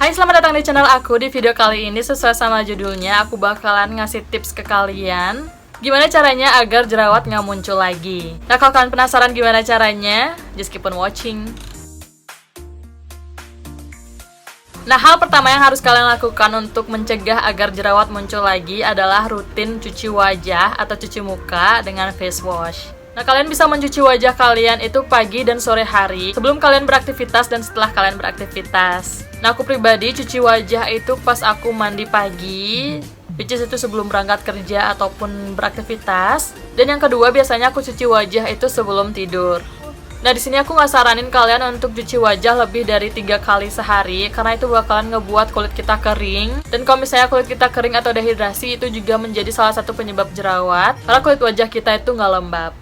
Hai, selamat datang di channel aku. Di video kali ini sesuai sama judulnya, aku bakalan ngasih tips ke kalian gimana caranya agar jerawat nggak muncul lagi. Nah, kalau kalian penasaran gimana caranya, just keep on watching. Nah, hal pertama yang harus kalian lakukan untuk mencegah agar jerawat muncul lagi adalah rutin cuci wajah atau cuci muka dengan face wash. Nah, kalian bisa mencuci wajah kalian itu pagi dan sore hari sebelum kalian beraktivitas dan setelah kalian beraktivitas. Nah, aku pribadi cuci wajah itu pas aku mandi pagi, which is itu sebelum berangkat kerja ataupun beraktivitas. Dan yang kedua, biasanya aku cuci wajah itu sebelum tidur. Nah, di sini aku nggak saranin kalian untuk cuci wajah lebih dari 3 kali sehari karena itu bakalan ngebuat kulit kita kering. Dan kalau misalnya kulit kita kering atau dehidrasi, itu juga menjadi salah satu penyebab jerawat karena kulit wajah kita itu nggak lembab.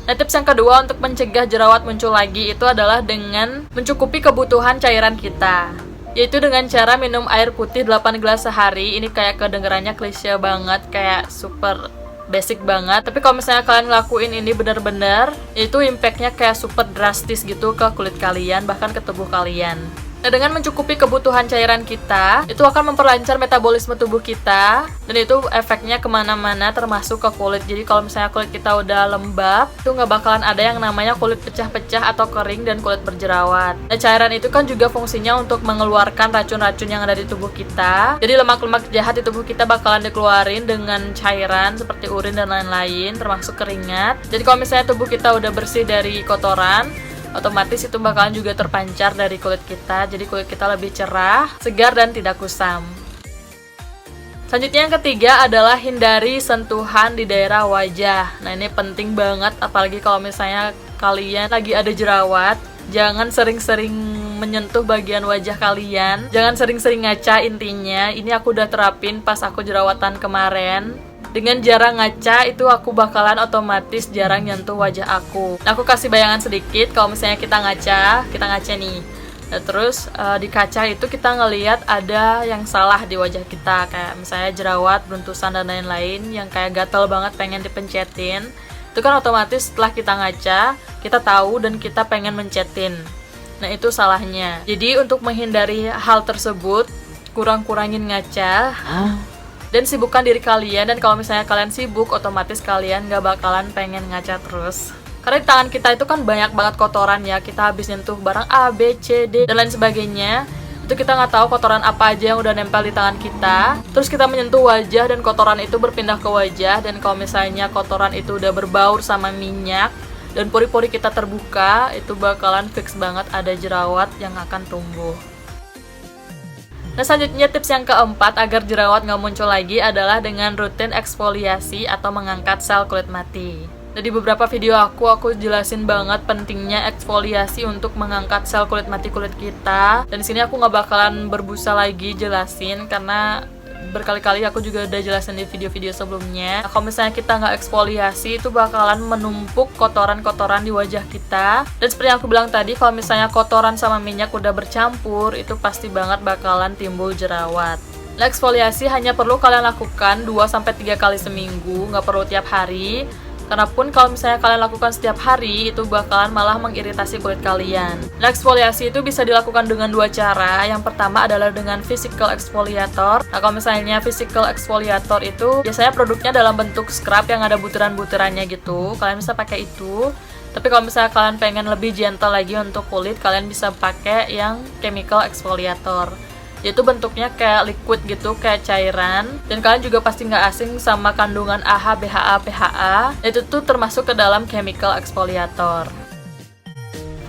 Nah, tips yang kedua untuk mencegah jerawat muncul lagi itu adalah dengan mencukupi kebutuhan cairan kita, yaitu dengan cara minum air putih 8 gelas sehari. Ini kayak kedengarannya klise banget, kayak super basic banget, tapi kalau misalnya kalian ngelakuin ini benar-benar, itu impactnya kayak super drastis gitu ke kulit kalian, bahkan ke tubuh kalian. Nah, dengan mencukupi kebutuhan cairan kita, itu akan memperlancar metabolisme tubuh kita, dan itu efeknya kemana-mana termasuk ke kulit. Jadi kalau misalnya kulit kita udah lembab, itu nggak bakalan ada yang namanya kulit pecah-pecah atau kering dan kulit berjerawat. Nah, cairan itu kan juga fungsinya untuk mengeluarkan racun-racun yang ada di tubuh kita. Jadi lemak-lemak jahat di tubuh kita bakalan dikeluarin dengan cairan seperti urin dan lain-lain, termasuk keringat. Jadi kalau misalnya tubuh kita udah bersih dari kotoran, otomatis itu bakalan juga terpancar dari kulit kita. Jadi kulit kita lebih cerah, segar, dan tidak kusam. Selanjutnya yang ketiga adalah hindari sentuhan di daerah wajah. Nah, ini penting banget, apalagi kalau misalnya kalian lagi ada jerawat. Jangan sering-sering menyentuh bagian wajah kalian. Jangan sering-sering ngaca intinya. Ini aku udah terapin pas aku jerawatan kemarin. Dengan jarang ngaca, itu aku bakalan otomatis jarang nyentuh wajah aku. Nah, aku kasih bayangan sedikit, kalau misalnya kita ngaca nih. Nah, terus di kaca itu kita ngelihat ada yang salah di wajah kita, kayak misalnya jerawat, beruntusan, dan lain-lain yang kayak gatel banget pengen dipencetin. Itu kan otomatis setelah kita ngaca, kita tahu dan kita pengen mencetin. Nah, itu salahnya. Jadi untuk menghindari hal tersebut, kurang-kurangin ngaca. Dan sibukkan diri kalian, dan kalau misalnya kalian sibuk, otomatis kalian gak bakalan pengen ngaca terus. Karena di tangan kita itu kan banyak banget kotoran ya, kita habis nyentuh barang A, B, C, D, dan lain sebagainya. Itu kita nggak tahu kotoran apa aja yang udah nempel di tangan kita. Terus kita menyentuh wajah dan kotoran itu berpindah ke wajah. Dan kalau misalnya kotoran itu udah berbaur sama minyak dan pori-pori kita terbuka, itu bakalan fix banget ada jerawat yang akan tumbuh. Nah, selanjutnya tips yang keempat agar jerawat nggak muncul lagi adalah dengan rutin eksfoliasi atau mengangkat sel kulit mati. Nah, di beberapa video aku jelasin banget pentingnya eksfoliasi untuk mengangkat sel kulit mati kulit kita. Dan di sini aku nggak bakalan berbusa lagi jelasin karena berkali-kali aku juga udah jelasin di video-video sebelumnya. Nah, kalau misalnya kita nggak eksfoliasi, itu bakalan menumpuk kotoran-kotoran di wajah kita. Dan seperti yang aku bilang tadi, kalau misalnya kotoran sama minyak udah bercampur, itu pasti banget bakalan timbul jerawat. Nah, eksfoliasi hanya perlu kalian lakukan 2-3 kali seminggu, nggak perlu tiap hari. Karena pun kalau misalnya kalian lakukan setiap hari, itu bakalan malah mengiritasi kulit kalian. Nah, eksfoliasi itu bisa dilakukan dengan 2 cara. Yang pertama adalah dengan physical exfoliator. Nah, kalau misalnya physical exfoliator itu biasanya produknya dalam bentuk scrub yang ada butiran-butirannya gitu. Kalian bisa pakai itu. Tapi kalau misalnya kalian pengen lebih gentle lagi untuk kulit, kalian bisa pakai yang chemical exfoliator. Yaitu bentuknya kayak liquid gitu, kayak cairan. Dan kalian juga pasti nggak asing sama kandungan AHA, BHA, PHA. Itu tuh termasuk ke dalam chemical exfoliator.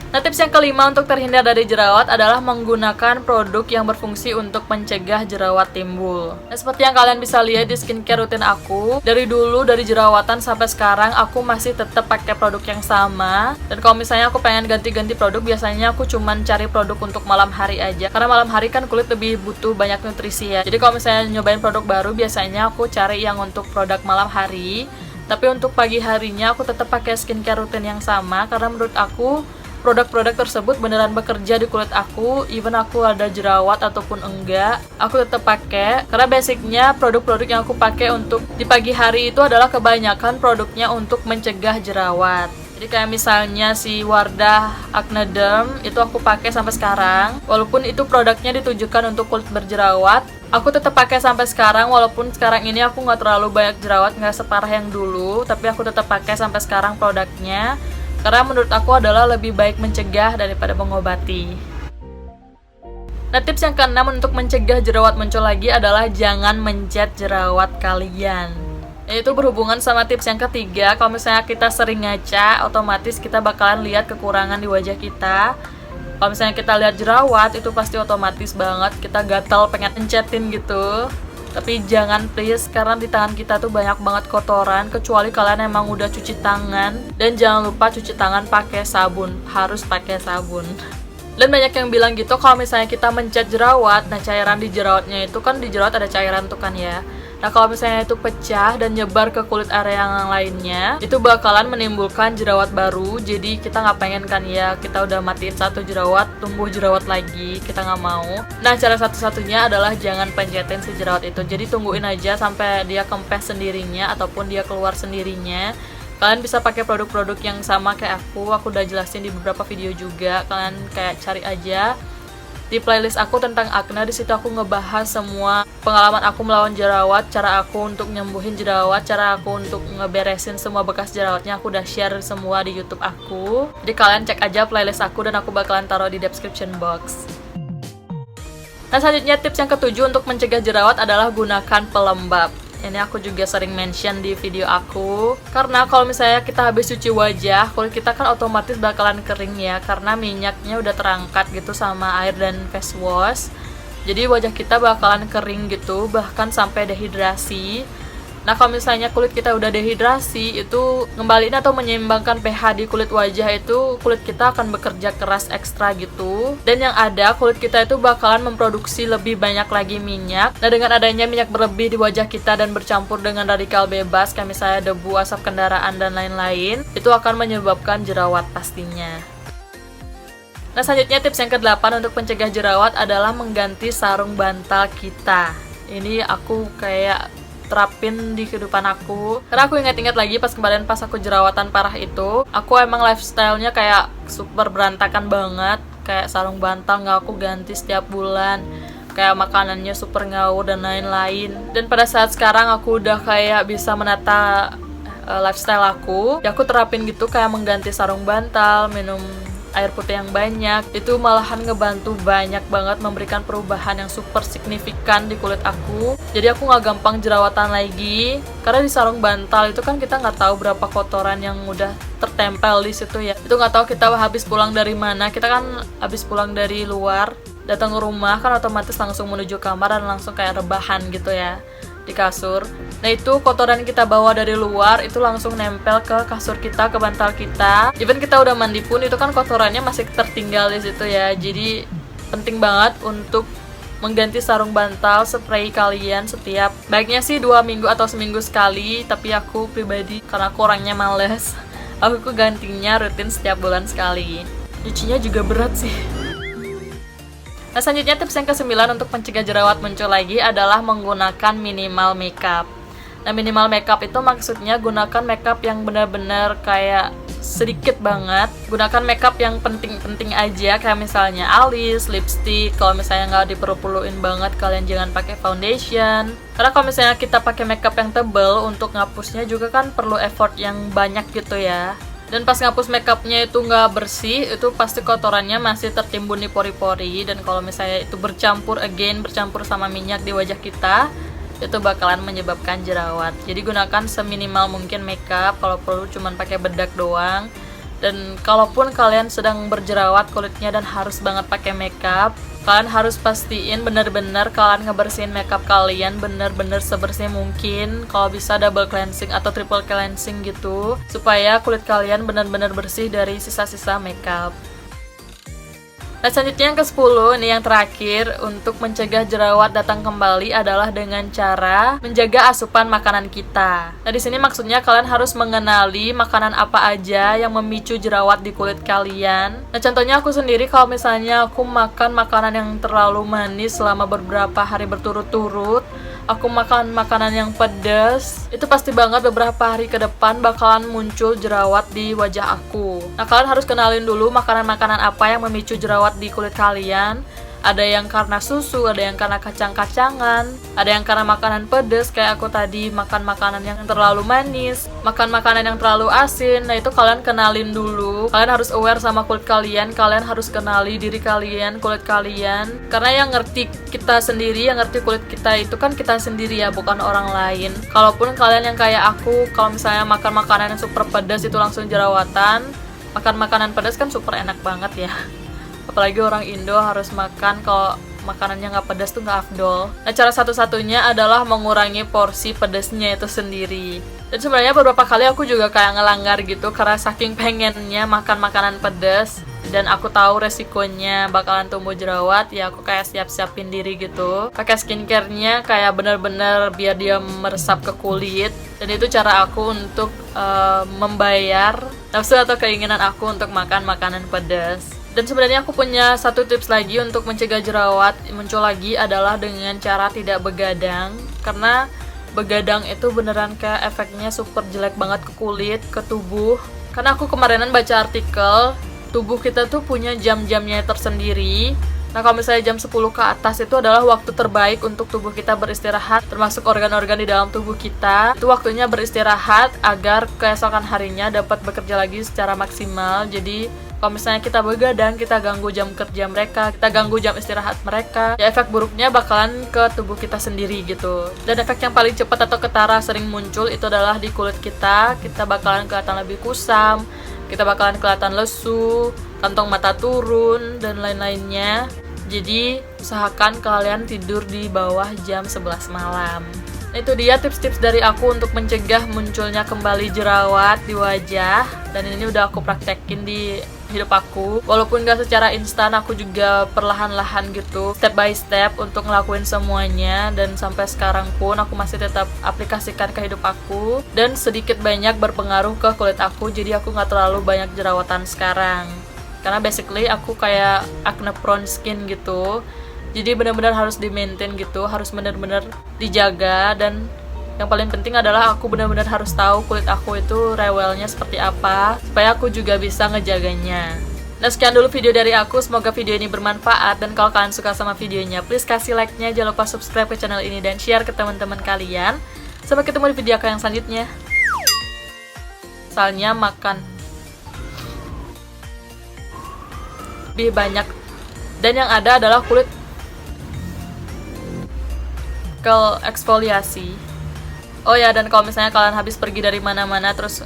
Nah, tips yang kelima untuk terhindar dari jerawat adalah menggunakan produk yang berfungsi untuk mencegah jerawat timbul. Nah, seperti yang kalian bisa lihat di skincare rutin aku, dari dulu, dari jerawatan sampai sekarang, aku masih tetap pakai produk yang sama. Dan kalau misalnya aku pengen ganti-ganti produk, biasanya aku cuman cari produk untuk malam hari aja. Karena malam hari kan kulit lebih butuh banyak nutrisi ya. Jadi kalau misalnya nyobain produk baru, biasanya aku cari yang untuk produk malam hari. Tapi untuk pagi harinya, aku tetap pakai skincare rutin yang sama, karena menurut aku produk-produk tersebut beneran bekerja di kulit aku. Even aku ada jerawat ataupun enggak, aku tetap pakai karena basicnya produk-produk yang aku pakai untuk di pagi hari itu adalah kebanyakan produknya untuk mencegah jerawat. Jadi kayak misalnya si Wardah Acne Derm itu aku pakai sampai sekarang. Walaupun itu produknya ditujukan untuk kulit berjerawat, aku tetap pakai sampai sekarang. Walaupun sekarang ini aku nggak terlalu banyak jerawat, nggak separah yang dulu, tapi aku tetap pakai sampai sekarang produknya. Karena menurut aku adalah lebih baik mencegah daripada mengobati. Nah, tips yang keenam untuk mencegah jerawat muncul lagi adalah jangan mencet jerawat kalian. Itu berhubungan sama tips yang ketiga. Kalau misalnya kita sering ngaca, otomatis kita bakalan lihat kekurangan di wajah kita. Kalau misalnya kita lihat jerawat, itu pasti otomatis banget kita gatal pengen encetin gitu. Tapi jangan please, karena di tangan kita tuh banyak banget kotoran, kecuali kalian emang udah cuci tangan. Dan jangan lupa cuci tangan pakai sabun, harus pakai sabun. Dan banyak yang bilang gitu, kalau misalnya kita mencet jerawat, nah cairan di jerawatnya itu kan, di jerawat ada cairan tuh kan ya. Nah, kalau misalnya itu pecah dan nyebar ke kulit area yang lainnya, itu bakalan menimbulkan jerawat baru. Jadi kita nggak pengen kan ya, kita udah matiin satu jerawat, tumbuh jerawat lagi, kita nggak mau. Nah, cara satu-satunya adalah jangan pencetin si jerawat itu. Jadi tungguin aja sampai dia kempes sendirinya ataupun dia keluar sendirinya. Kalian bisa pakai produk-produk yang sama kayak aku udah jelasin di beberapa video juga. Kalian kayak cari aja di playlist aku tentang acne. Di situ aku ngebahas semua pengalaman aku melawan jerawat, cara aku untuk nyembuhin jerawat, cara aku untuk ngeberesin semua bekas jerawatnya. Aku udah share semua di YouTube aku. Jadi kalian cek aja playlist aku dan aku bakalan taruh di description box. Nah, selanjutnya tips yang ketujuh untuk mencegah jerawat adalah gunakan pelembab. Ini aku juga sering mention di video aku. Karena kalau misalnya kita habis cuci wajah, kulit kita kan otomatis bakalan kering ya, karena minyaknya udah terangkat gitu sama air dan face wash. Jadi wajah kita bakalan kering gitu, bahkan sampai dehidrasi. Nah, kalau misalnya kulit kita udah dehidrasi, itu ngembaliin atau menyeimbangkan pH di kulit wajah itu, kulit kita akan bekerja keras ekstra gitu. Dan yang ada, kulit kita itu bakalan memproduksi lebih banyak lagi minyak. Nah, dengan adanya minyak berlebih di wajah kita dan bercampur dengan radikal bebas, kayak misalnya debu, asap kendaraan, dan lain-lain, itu akan menyebabkan jerawat pastinya. Nah, selanjutnya tips yang ke-8 untuk mencegah jerawat adalah mengganti sarung bantal kita. Ini aku kayak terapin di kehidupan aku, karena aku ingat-ingat lagi pas kemarin pas aku jerawatan parah itu, aku emang lifestyle-nya kayak super berantakan banget, kayak sarung bantal nggak aku ganti setiap bulan, kayak makanannya super ngawur dan lain-lain. Dan pada saat sekarang aku udah kayak bisa menata lifestyle aku, ya aku terapin gitu kayak mengganti sarung bantal, minum air putih yang banyak. Itu malahan ngebantu banyak banget, memberikan perubahan yang super signifikan di kulit aku. Jadi aku nggak gampang jerawatan lagi, karena di sarung bantal itu kan kita nggak tahu berapa kotoran yang udah tertempel di situ ya. Itu nggak tahu kita habis pulang dari mana. Kita kan habis pulang dari luar, datang ke rumah kan otomatis langsung menuju kamar dan langsung kayak rebahan gitu ya di kasur. Nah, itu kotoran kita bawa dari luar itu langsung nempel ke kasur kita, ke bantal kita. Even kita udah mandi pun itu kan kotorannya masih tertinggal di situ ya. Jadi penting banget untuk mengganti sarung bantal spray kalian setiap, baiknya sih 2 minggu atau seminggu sekali. Tapi aku pribadi karena aku orangnya males, aku gantinya rutin setiap bulan sekali. Nyucinya juga berat sih. Nah, selanjutnya tips yang ke-9 untuk mencegah jerawat muncul lagi adalah menggunakan minimal makeup. Nah, minimal makeup itu maksudnya gunakan makeup yang benar-benar kayak sedikit banget. Gunakan makeup yang penting-penting aja, kayak misalnya alis, lipstick. Kalau misalnya nggak diperlu-perluin banget, kalian jangan pakai foundation. Karena kalau misalnya kita pakai makeup yang tebal, untuk ngapusnya juga kan perlu effort yang banyak gitu ya. Dan pas ngapus makeupnya itu nggak bersih, itu pasti kotorannya masih tertimbun di pori-pori. Dan kalau misalnya itu bercampur sama minyak di wajah kita, itu bakalan menyebabkan jerawat. Jadi gunakan seminimal mungkin makeup, kalau perlu cuman pakai bedak doang. Dan kalaupun kalian sedang berjerawat kulitnya dan harus banget pakai makeup, kalian harus pastiin benar-benar kalian ngebersihin makeup kalian benar-benar sebersih mungkin. Kalau bisa double cleansing atau triple cleansing gitu, supaya kulit kalian benar-benar bersih dari sisa-sisa makeup. Nah, selanjutnya yang ke-10, ini yang terakhir, untuk mencegah jerawat datang kembali adalah dengan cara menjaga asupan makanan kita. Nah, di sini maksudnya kalian harus mengenali makanan apa aja yang memicu jerawat di kulit kalian. Nah, contohnya aku sendiri, kalau misalnya aku makan makanan yang terlalu manis selama beberapa hari berturut-turut, aku makan makanan yang pedas, itu pasti banget beberapa hari ke depan bakalan muncul jerawat di wajah aku. Nah, kalian harus kenalin dulu makanan-makanan apa yang memicu jerawat di kulit kalian. Ada yang karena susu, ada yang karena kacang-kacangan, ada yang karena makanan pedas kayak aku tadi makan makanan yang terlalu manis, makan makanan yang terlalu asin. Nah, itu kalian kenalin dulu. Kalian harus aware sama kulit kalian harus kenali diri kalian, kulit kalian. Karena yang ngerti kita sendiri, yang ngerti kulit kita itu kan kita sendiri ya, bukan orang lain. Kalaupun kalian yang kayak aku, kalau misalnya makan makanan yang super pedas itu langsung jerawatan, makan makanan pedas kan super enak banget ya. Apalagi orang Indo harus makan kalau makanannya nggak pedas tuh nggak afdol. Nah, cara satu-satunya adalah mengurangi porsi pedasnya itu sendiri. Dan sebenarnya beberapa kali aku juga kayak ngelanggar gitu karena saking pengennya makan makanan pedas dan aku tahu resikonya bakalan tumbuh jerawat, ya aku kayak siap-siapin diri gitu. Pakai skincare-nya kayak bener-bener biar dia meresap ke kulit. Dan itu cara aku untuk membayar nafsu atau keinginan aku untuk makan makanan pedas. Dan sebenarnya aku punya satu tips lagi untuk mencegah jerawat muncul lagi adalah dengan cara tidak begadang. Karena begadang itu beneran kayak efeknya super jelek banget ke kulit, ke tubuh. Karena aku kemarinan baca artikel, tubuh kita tuh punya jam-jamnya tersendiri. Nah, kalau misalnya jam 10 ke atas itu adalah waktu terbaik untuk tubuh kita beristirahat, termasuk organ-organ di dalam tubuh kita. Itu waktunya beristirahat agar keesokan harinya dapat bekerja lagi secara maksimal. Jadi kalau misalnya kita begadang, kita ganggu jam kerja mereka, kita ganggu jam istirahat mereka, ya efek buruknya bakalan ke tubuh kita sendiri gitu. Dan efek yang paling cepat atau ketara sering muncul itu adalah di kulit kita. Kita bakalan kelihatan lebih kusam, kita bakalan kelihatan lesu, kantong mata turun, dan lain-lainnya. Jadi usahakan kalian tidur di bawah jam 11 malam. Nah, itu dia tips-tips dari aku untuk mencegah munculnya kembali jerawat di wajah. Dan ini udah aku praktekin di hidup aku. Walaupun gak secara instan, aku juga perlahan-lahan gitu, step by step untuk ngelakuin semuanya. Dan sampai sekarang pun aku masih tetap aplikasikan ke hidup aku. Dan sedikit banyak berpengaruh ke kulit aku, jadi aku gak terlalu banyak jerawatan sekarang. Karena basically aku kayak acne prone skin gitu. Jadi benar-benar harus di-maintain gitu, harus benar-benar dijaga. Dan yang paling penting adalah aku benar-benar harus tahu kulit aku itu rewelnya seperti apa, supaya aku juga bisa ngejaganya. Nah, sekian dulu video dari aku, semoga video ini bermanfaat. Dan kalau kalian suka sama videonya, please kasih like-nya, jangan lupa subscribe ke channel ini dan share ke teman-teman kalian. Sampai ketemu di video aku yang selanjutnya. Misalnya makan lebih banyak, dan yang ada adalah kulit eksfoliasi. Oh ya, dan kalau misalnya kalian habis pergi dari mana-mana terus